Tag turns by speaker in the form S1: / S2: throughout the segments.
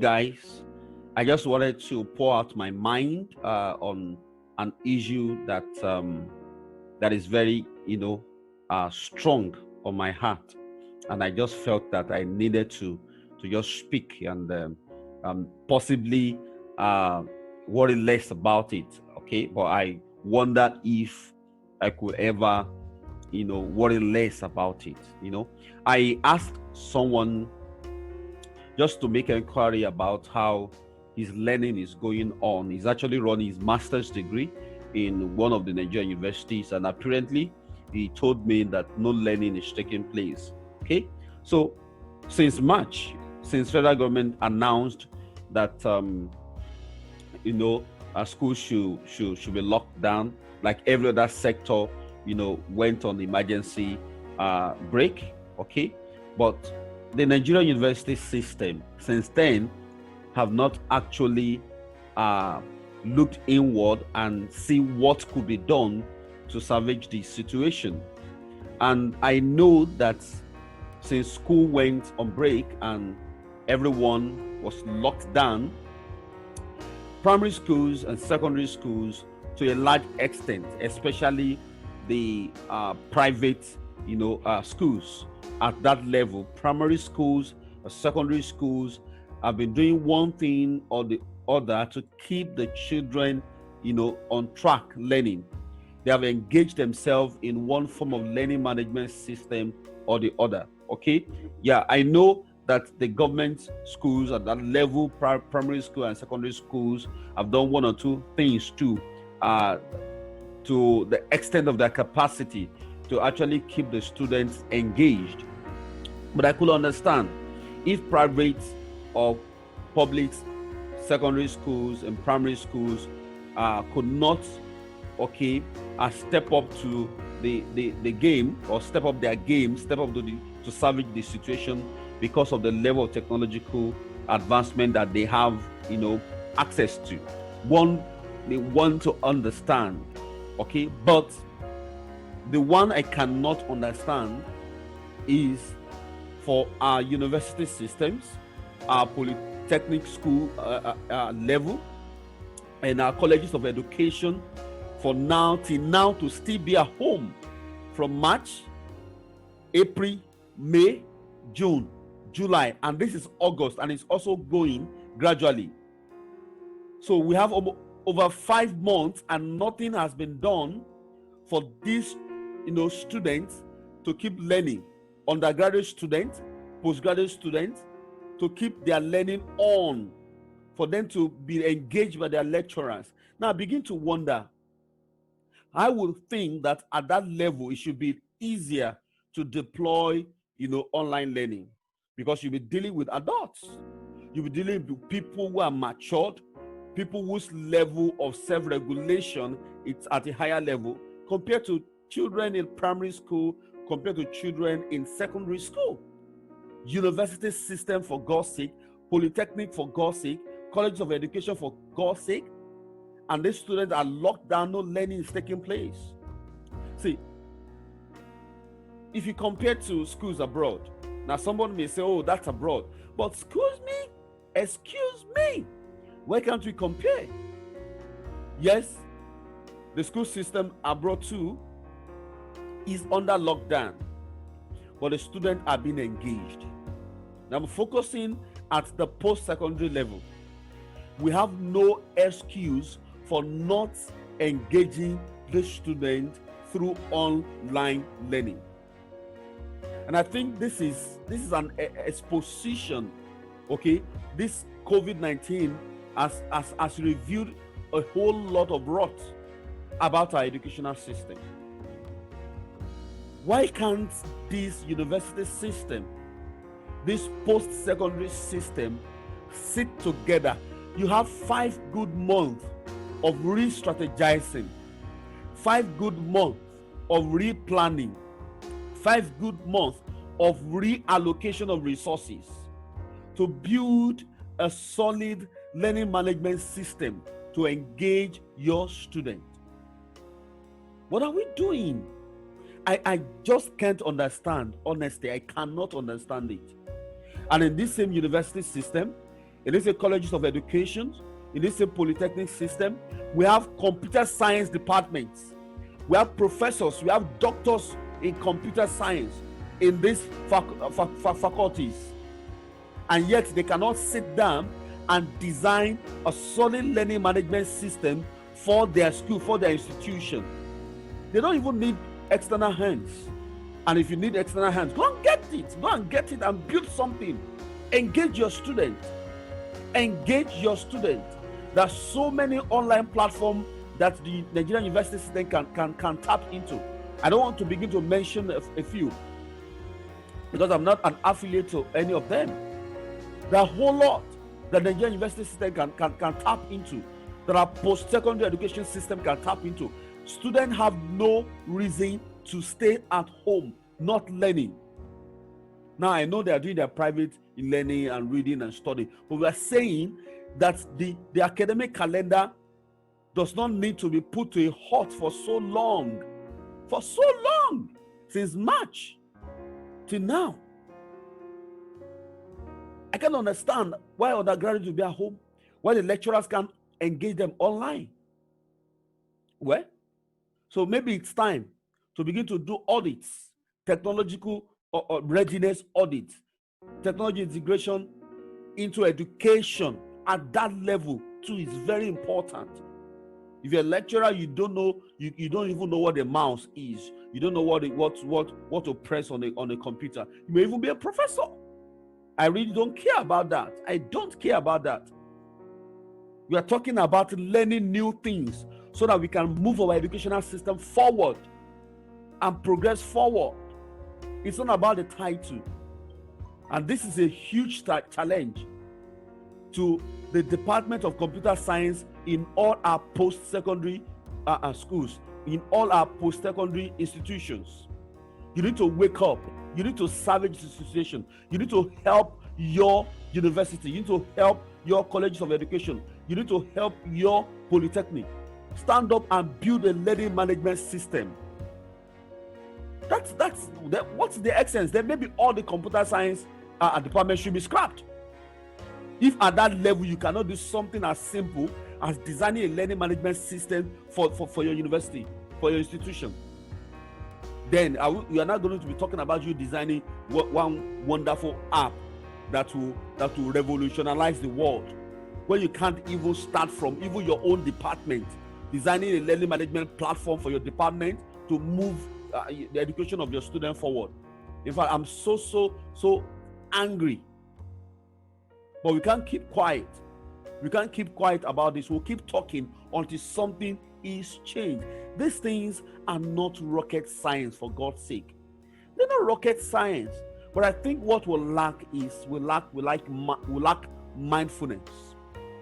S1: Guys, I just wanted to pour out my mind on an issue that is very, strong on my heart, and I just felt that I needed to just speak and possibly uh, worry less about it. Okay, but I wonder if I could ever, worry less about it. I asked someone just to make an inquiry about how his learning is going on. He's actually running his master's degree in one of the Nigerian universities, and apparently he told me that no learning is taking place. Okay, so since March, since federal government announced that schools should be locked down, like every other sector, went on emergency break. Okay, but the Nigerian university system since then have not actually looked inward and see what could be done to salvage the situation. And I know that since school went on break and everyone was locked down, primary schools and secondary schools, to a large extent, especially the private, schools at that level, primary schools, secondary schools, have been doing one thing or the other to keep the children, on track learning. They have engaged themselves in one form of learning management system or the other. Okay, yeah, I know that the government schools at that level, primary school and secondary schools, have done one or two things too, to the extent of their capacity to actually keep the students engaged. But I could understand if private or public secondary schools and primary schools could not, step up to the game, or step up their game, step up to salvage the situation because of the level of technological advancement that they have, access to. One, they want to understand, but the one I cannot understand is for our university systems, our polytechnic school level, and our colleges of education, for now till now, to still be at home from March, April, May, June, July, and this is August, and it's also going gradually. So we have over 5 months and nothing has been done for these students to keep learning. Undergraduate students, postgraduate students, to keep their learning on, for them to be engaged by their lecturers. Now I begin to wonder, I would think that at that level it should be easier to deploy online learning, because you'll be dealing with adults, you'll be dealing with people who are matured, people whose level of self-regulation is at a higher level compared to children in primary school, compared to children in secondary school. University system, for God's sake, polytechnic, for God's sake, colleges of education, for God's sake, and these students are locked down, no learning is taking place. See, if you compare to schools abroad, now someone may say, oh, that's abroad, but excuse me, why can't we compare? Yes, the school system abroad too is under lockdown, but the students are being engaged. Now I'm focusing at the post-secondary level. We have no excuse for not engaging the student through online learning. And I think this is an exposition. This COVID-19 has revealed a whole lot of rot about our educational system. Why can't this university system, this post-secondary system, sit together? You have 5 good months of re-strategizing, 5 good months of replanning, 5 good months of reallocation of resources to build a solid learning management system to engage your student. What are we doing? I just can't understand. Honestly, I cannot understand it. And in this same university system, in this colleges of education, in this polytechnic system, we have computer science departments. We have professors, we have doctors in computer science in these faculties. And yet they cannot sit down and design a solid learning management system for their school, for their institution. They don't even need external hands. And if you need external hands, go and get it. Go and get it and build something. Engage your student. Engage your student. There are so many online platforms that the Nigerian university system can tap into. I don't want to begin to mention a few because I'm not an affiliate to any of them. There are a whole lot that the Nigerian university system can tap into. That our post-secondary education system can tap into. Students have no reason to stay at home not learning. Now I know they are doing their private learning and reading and studying, but we are saying that the academic calendar does not need to be put to a halt for so long, since March till now. I can understand why undergraduates will be at home, why the lecturers can't engage them online. Well, so maybe it's time to begin to do audits, technological readiness audits, technology integration into education at that level too is very important. If you're a lecturer, you don't know, you don't even know what a mouse is. You don't know what to press on a computer. You may even be a professor. I really don't care about that. I don't care about that. We are talking about learning new things so that we can move our educational system forward and progress forward. It's not about the title. And this is a huge challenge to the Department of Computer Science in all our post-secondary schools, in all our post-secondary institutions. You need to wake up. You need to salvage the situation. You need to help your university. You need to help your colleges of education. You need to help your polytechnic. Stand up and build a learning management system. What's the essence? Then maybe all the computer science departments should be scrapped. If at that level you cannot do something as simple as designing a learning management system for your university, for your institution, then we are not going to be talking about you designing one wonderful app that will revolutionize the world, where you can't even start from even your own department, designing a learning management platform for your department to move the education of your student forward. In fact, I'm so angry. But we can't keep quiet. We can't keep quiet about this. We'll keep talking until something is changed. These things are not rocket science, for God's sake. They're not rocket science. But I think what we lack is we lack mindfulness.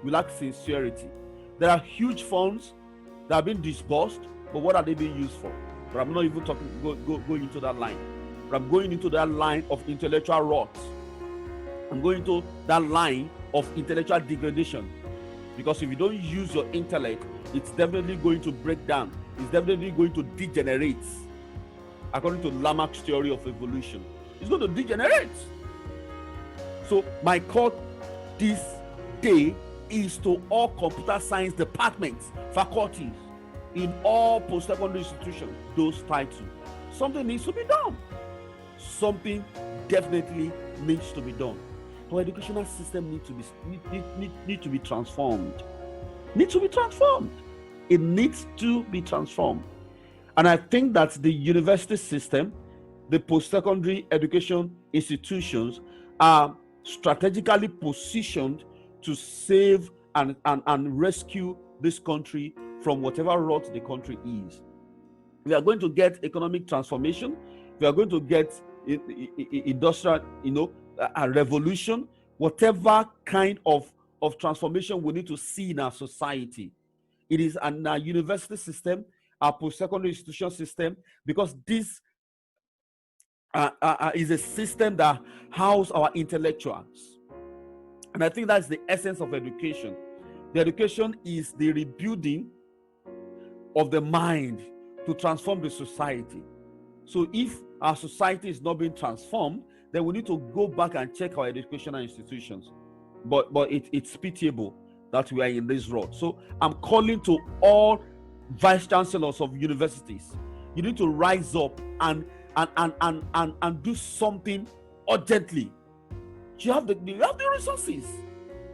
S1: We lack sincerity. There are huge funds that have been disbursed, but what are they being used for? But I'm not even going into that line. But I'm going into that line of intellectual rot. I'm going to that line of intellectual degradation, because if you don't use your intellect, it's definitely going to break down. It's definitely going to degenerate. According to Lamarck's theory of evolution, it's going to degenerate. So my call this day is to all computer science departments, faculties in all post-secondary institutions, those titles. Something needs to be done. Something definitely needs to be done. Our educational system needs to be transformed. Needs to be transformed. It needs to be transformed. And I think that the university system, the post-secondary education institutions are strategically positioned to save and rescue this country from whatever rot the country is. We are going to get economic transformation. We are going to get industrial, a revolution, whatever kind of transformation we need to see in our society. It is in our university system, our post-secondary institution system, because this is a system that houses our intellectuals. And I think that's the essence of education. The education is the rebuilding of the mind to transform the society. So if our society is not being transformed, then we need to go back and check our educational institutions. it's pitiable that we are in this road. So I'm calling to all vice chancellors of universities. You need to rise up and do something urgently. You have the resources,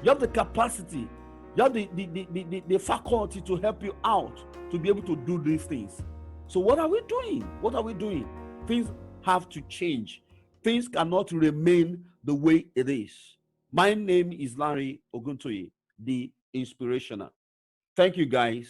S1: you have the capacity, you have the faculty to help you out to be able to do these things. So what are we doing? Things have to change. Things cannot remain the way it is. My name is Larry Oguntoye, the Inspirational. Thank you, guys.